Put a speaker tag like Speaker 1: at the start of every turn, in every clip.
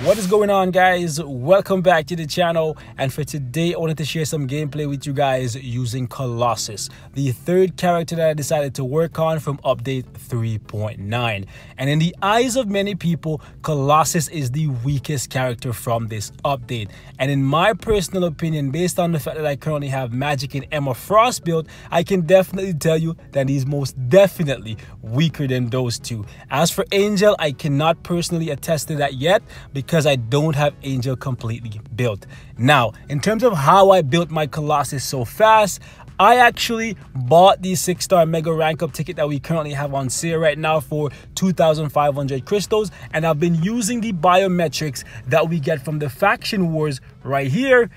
Speaker 1: What is going on, guys? Welcome back to the channel, and for today I wanted to share some gameplay with you guys using Colossus, the third character that I decided to work on from update 3.9. And in the eyes of many people, Colossus is the weakest character from this update, and in my personal opinion, based on the fact that I currently have Magic and Emma Frost built, I can definitely tell you that he's most definitely weaker than those two. As for Angel, I cannot personally attest to that yet because I don't have Angel completely built. Now, in terms of how I built my Colossus so fast, I actually bought the 6-star mega rank up ticket that we currently have on sale right now for 2,500 crystals, and I've been using the biometrics that we get from the faction wars right here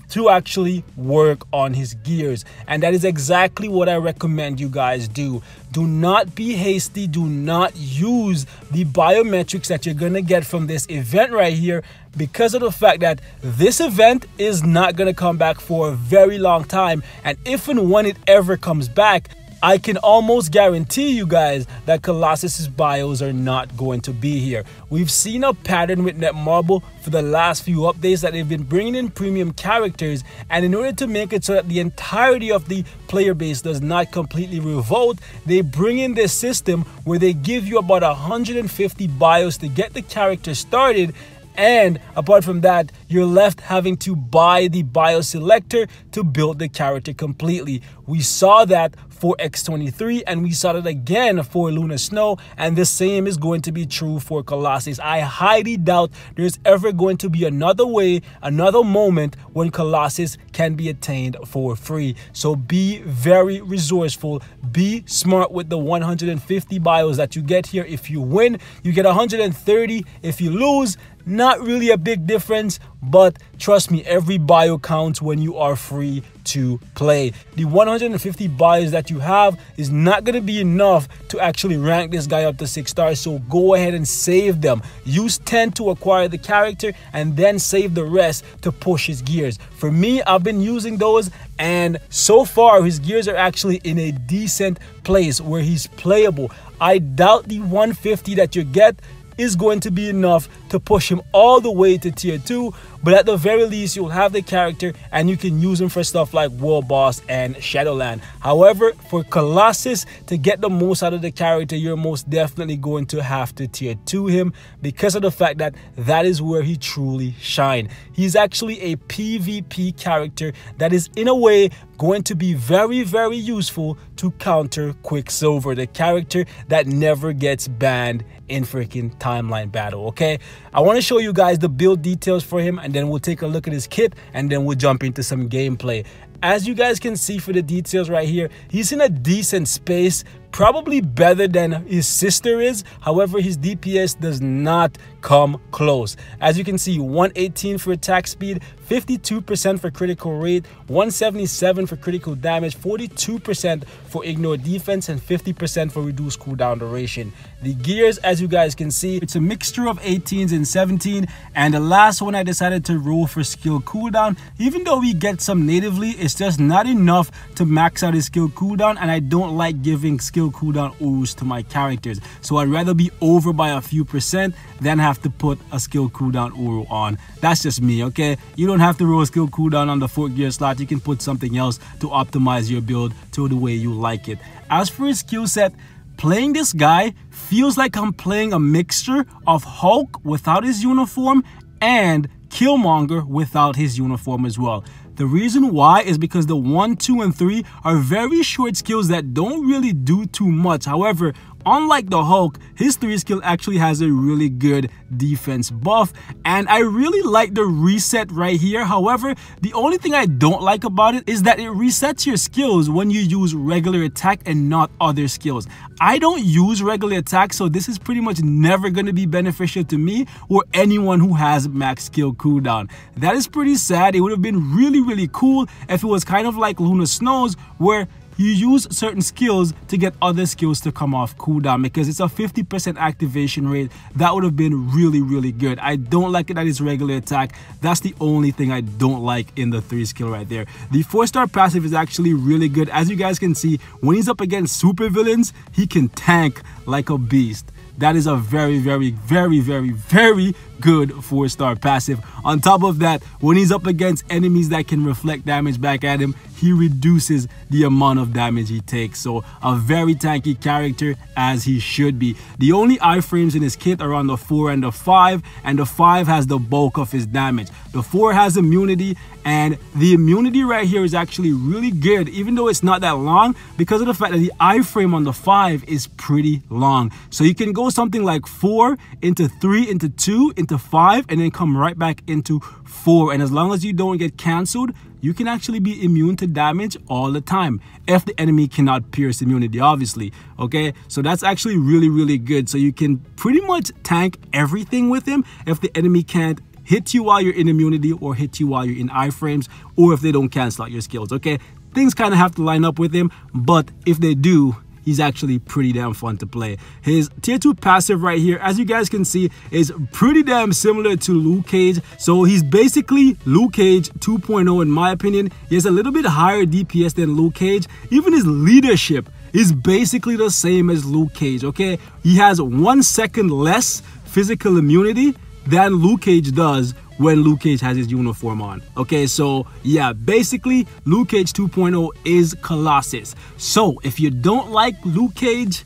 Speaker 1: to actually work on his gears. And that is exactly what I recommend you guys do. Do not be hasty. Do not use the biometrics that you're gonna get from this event right here, because of the fact that this event is not gonna come back for a very long time, and if and when it ever comes back, I can almost guarantee you guys that Colossus's bios are not going to be here. We've seen a pattern with Netmarble for the last few updates that they've been bringing in premium characters, and in order to make it so that the entirety of the player base does not completely revolt, they bring in this system where they give you about 150 bios to get the character started. And apart from that, you're left having to buy the bio selector to build the character completely. We saw that for X23, and we saw it again for Luna Snow, and the same is going to be true for Colossus. I highly doubt there's ever going to be another way, another moment when Colossus can be attained for free. So be very resourceful, be smart with the 150 bios that you get here. If you win, you get 130. If you lose, not really a big difference, but trust me, every bio counts when you are free to play. The 150 bios that you have is not going to be enough to actually rank this guy up to 6 stars, so go ahead and save them. Use 10 to acquire the character and then save the rest to push his gears. For me, I've been using those, and so far his gears are actually in a decent place where he's playable. I doubt the 150 that you get is going to be enough to push him all the way to tier 2, but at the very least you'll have the character and you can use him for stuff like World Boss and Shadowland. However, for Colossus, to get the most out of the character, you're most definitely going to have to tier 2 him, because of the fact that that is where he truly shines. He's actually a PvP character that is in a way going to be very, very useful to counter Quicksilver, the character that never gets banned in freaking timeline battle. Okay, I want to show you guys the build details for him, and then we'll take a look at his kit, and then we'll jump into some gameplay. As you guys can see for the details right here, he's in a decent space, probably better than his sister is. However, his DPS does not come close. As you can see, 118 for attack speed, 52% for critical rate, 177 for critical damage, 42% for ignore defense, and 50% for reduced cooldown duration. The gears, as you guys can see, it's a mixture of 18s and 17, and the last one I decided to roll for skill cooldown. Even though we get some natively, it's just not enough to max out his skill cooldown, and I don't like giving skill cooldown Urus to my characters, so I'd rather be over by a few percent than have to put a skill cooldown Uru on. That's just me, okay? You don't have to roll skill cooldown on the 4th gear slot. You can put something else to optimize your build to the way you like it. As for his skill set, playing this guy feels like I'm playing a mixture of Hulk without his uniform and Killmonger without his uniform as well. The reason why is because the 1, 2, and 3 are very short skills that don't really do too much. However, unlike the Hulk, his 3 skill actually has a really good defense buff, and I really like the reset right here. However, the only thing I don't like about it is that it resets your skills when you use regular attack and not other skills. I don't use regular attack, so this is pretty much never going to be beneficial to me or anyone who has max skill cooldown. That is pretty sad. It would have been really cool if it was kind of like Luna Snow's, where you use certain skills to get other skills to come off cooldown, because it's a 50% activation rate. That would have been really good. I don't like it that it's regular attack. That's the only thing I don't like in the 3 skill right there. The 4-star passive is actually really good. As you guys can see, when he's up against super villains, he can tank like a beast. that is a very, very, very, very, very good 4-star passive. On top of that, when he's up against enemies that can reflect damage back at him, he reduces the amount of damage he takes. So a very tanky character, as he should be. The only iframes in his kit are on the 4 and the 5, and the 5 has the bulk of his damage. The 4 has immunity, and the immunity right here is actually really good, even though it's not that long, because of the fact that the iframe on the 5 is pretty long. So you can go something like 4 into 3 into 2 into 5, and then come right back into 4. And as long as you don't get cancelled, you can actually be immune to damage all the time, if the enemy cannot pierce immunity, obviously. Okay, so that's actually really, really good. So you can pretty much tank everything with him if the enemy can't hit you while you're in immunity, or hit you while you're in iframes, or if they don't cancel out your skills. Okay, things kind of have to line up with him, but if they do, he's actually pretty damn fun to play. His tier 2 passive right here, as you guys can see, is pretty damn similar to Luke Cage. So he's basically Luke Cage 2.0 in my opinion. He has a little bit higher DPS than Luke Cage. Even his leadership is basically the same as Luke Cage, okay? He has 1 second less physical immunity than Luke Cage does when Luke Cage has his uniform on. Okay, so yeah, basically Luke Cage 2.0 is Colossus. So if you don't like Luke Cage,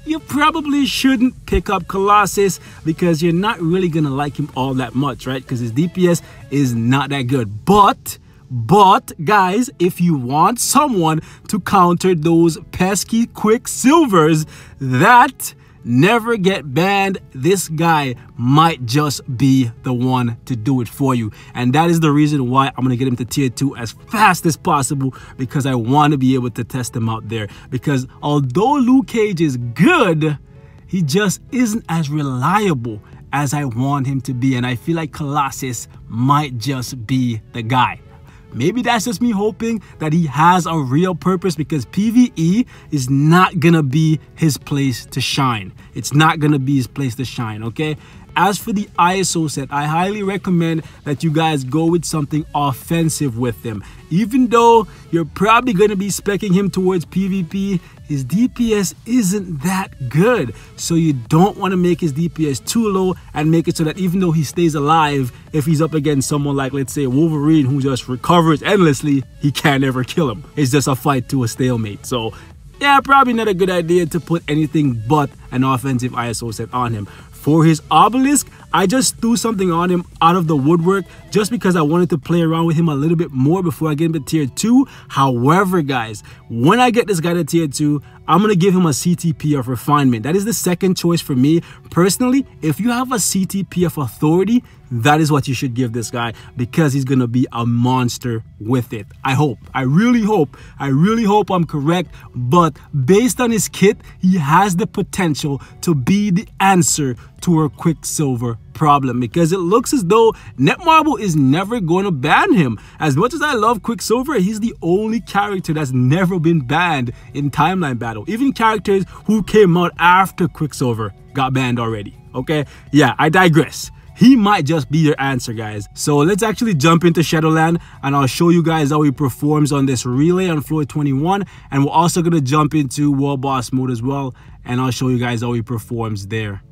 Speaker 1: you probably shouldn't pick up Colossus, because you're not really gonna like him all that much, right? Because his DPS is not that good. But guys, if you want someone to counter those pesky Quicksilvers that never get banned, this guy might just be the one to do it for you. And that is the reason why I'm going to get him to tier 2 as fast as possible, because I want to be able to test him out there. Because although Luke Cage is good, he just isn't as reliable as I want him to be. And I feel like Colossus might just be the guy. Maybe that's just me hoping that he has a real purpose, because PvE is not gonna be his place to shine. It's not gonna be his place to shine, okay? As for the ISO set, I highly recommend that you guys go with something offensive with him. Even though you're probably going to be speccing him towards PvP, his DPS isn't that good. So you don't want to make his DPS too low and make it so that even though he stays alive, if he's up against someone like, let's say, Wolverine, who just recovers endlessly, he can't ever kill him. It's just a fight to a stalemate. So yeah, probably not a good idea to put anything but an offensive ISO set on him. For his obelisk, I just threw something on him out of the woodwork just because I wanted to play around with him a little bit more before I get him to tier 2. However, guys, when I get this guy to tier 2, I'm going to give him a CTP of refinement. That is the second choice for me. Personally, if you have a CTP of authority, that is what you should give this guy, because he's going to be a monster with it. I hope. I really hope I'm correct. But based on his kit, he has the potential to be the answer to our Quicksilver problem, because it looks as though Netmarble is never going to ban him. As much as I love Quicksilver, he's the only character that's never been banned in Timeline Battle. Even characters who came out after Quicksilver got banned already. Okay, yeah, I digress. He might just be your answer, guys. So let's actually jump into Shadowland, and I'll show you guys how he performs on this relay on floor 21. And we're also going to jump into World Boss mode as well, and I'll show you guys how he performs there.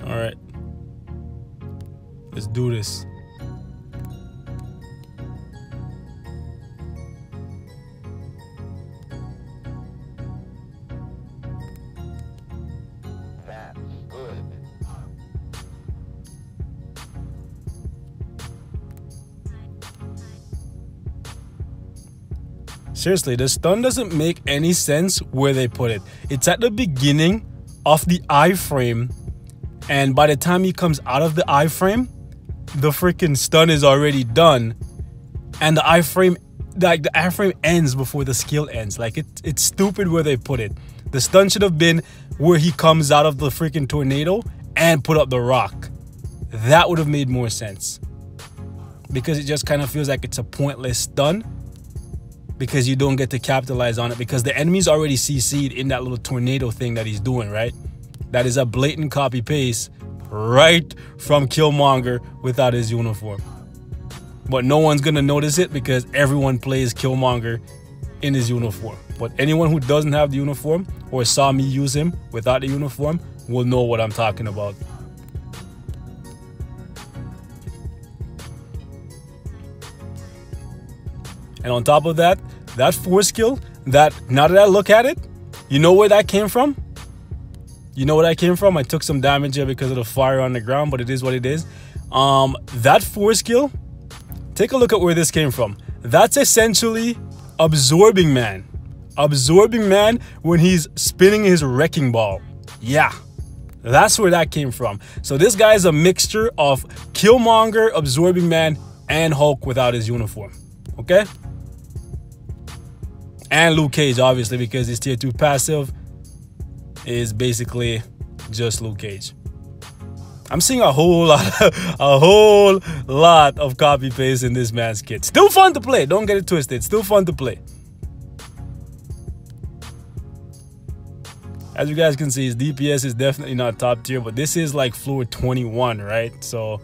Speaker 1: All right, let's do this.
Speaker 2: That's good.
Speaker 1: Seriously, the stun doesn't make any sense where they put it. It's at the beginning of the iframe, and by the time he comes out of the iframe, the freaking stun is already done, and the iframe, like the iframe ends before the skill ends. Like it's stupid where they put it. The stun should have been where he comes out of the freaking tornado and put up the rock. That would have made more sense, because it just kind of feels like it's a pointless stun, because you don't get to capitalize on it, because the enemy's already CC'd in that little tornado thing that he's doing, right? That is a blatant copy paste right from Killmonger without his uniform. but no one's gonna notice it because everyone plays Killmonger in his uniform. But anyone who doesn't have the uniform or saw me use him without the uniform will know what I'm talking about. And on top of that, that force skill, that now that I look at it, you know where that came from? You know where that came from? I took some damage here because of the fire on the ground, but it is what it is. That force skill, take a look at where this came from. That's essentially Absorbing Man. Absorbing Man when he's spinning his wrecking ball. Yeah, that's where that came from. So this guy is a mixture of Killmonger, Absorbing Man, and Hulk without his uniform. Okay? And Luke Cage, obviously, because his tier 2 passive is basically just Luke Cage. I'm seeing a whole lot of copy paste in this man's kit. Still fun to play. Don't get it twisted. Still fun to play. As you guys can see, his DPS is definitely not top tier, but this is like floor 21, right? So,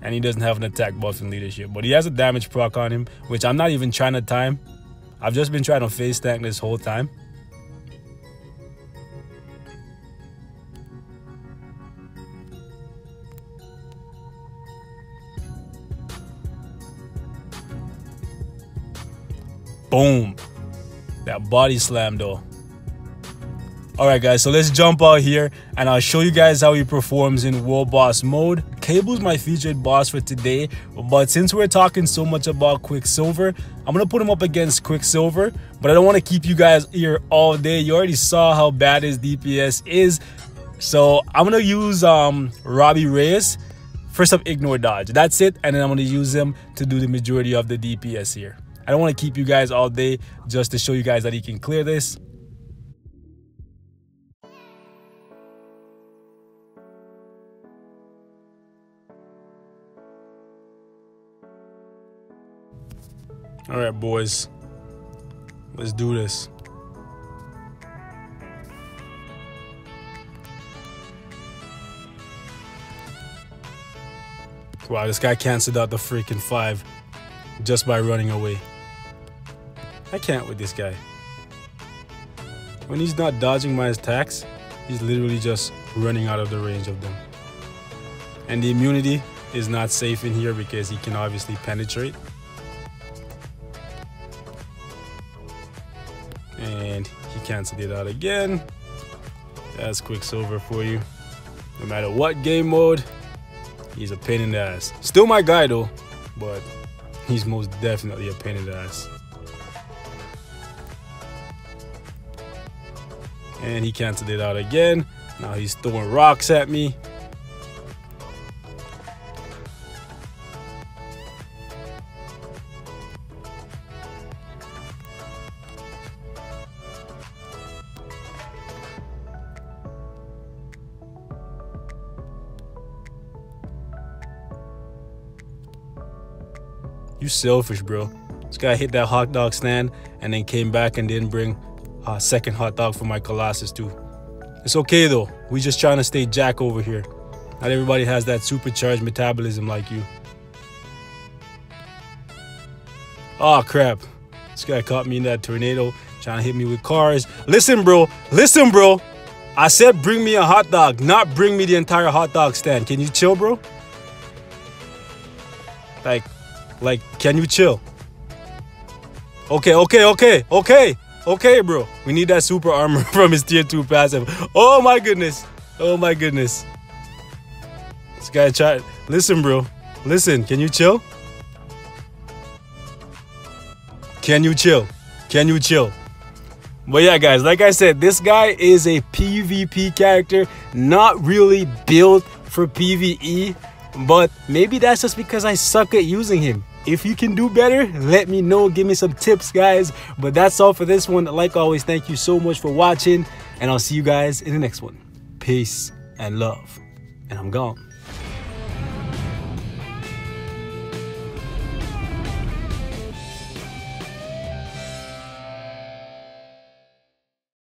Speaker 1: and he doesn't have an attack buff in leadership, but he has a damage proc on him, which I'm not even trying to time. I've just been trying to face tank this whole time. Boom. That body slam though. Alright guys, so let's jump out here and I'll show you guys how he performs in World Boss mode. Cable's my featured boss for today, but since we're talking so much about Quicksilver, I'm going to put him up against Quicksilver, but I don't want to keep you guys here all day. You already saw how bad his DPS is, so I'm going to use Robbie Reyes for some ignore dodge. That's it, and then I'm going to use him to do the majority of the DPS here. I don't want to keep you guys all day just to show you guys that he can clear this. All right, boys, let's do this. Wow, this guy canceled out the freaking 5 just by running away. I can't with this guy. When he's not dodging my attacks, he's literally just running out of the range of them. And the immunity is not safe in here because he can obviously penetrate. And he canceled it out again. That's Quicksilver for you. No matter what game mode, he's a pain in the ass. Still my guy though, but he's most definitely a pain in the ass. And he canceled it out again. Now he's throwing rocks at me. You selfish, bro. This guy hit that hot dog stand and then came back and didn't bring a second hot dog for my Colossus too. It's okay though. We just trying to stay jack over here. Not everybody has that supercharged metabolism like you. Oh crap. This guy caught me in that tornado trying to hit me with cars. Listen, bro. Listen, bro. I said bring me a hot dog, not bring me the entire hot dog stand. Can you chill, bro? Like, can you chill? Okay, bro. We need that super armor from his tier 2 passive. Oh my goodness. Oh my goodness. This guy tried. Listen, bro. Listen, can you chill? Can you chill? Can you chill? But yeah, guys, like I said, this guy is a PvP character, not really built for PvE, but maybe that's just because I suck at using him. If you can do better, let me know. Give me some tips, guys. But that's all for this one. Like always, thank you so much for watching, and I'll see you guys in the next one. Peace and love. And I'm gone.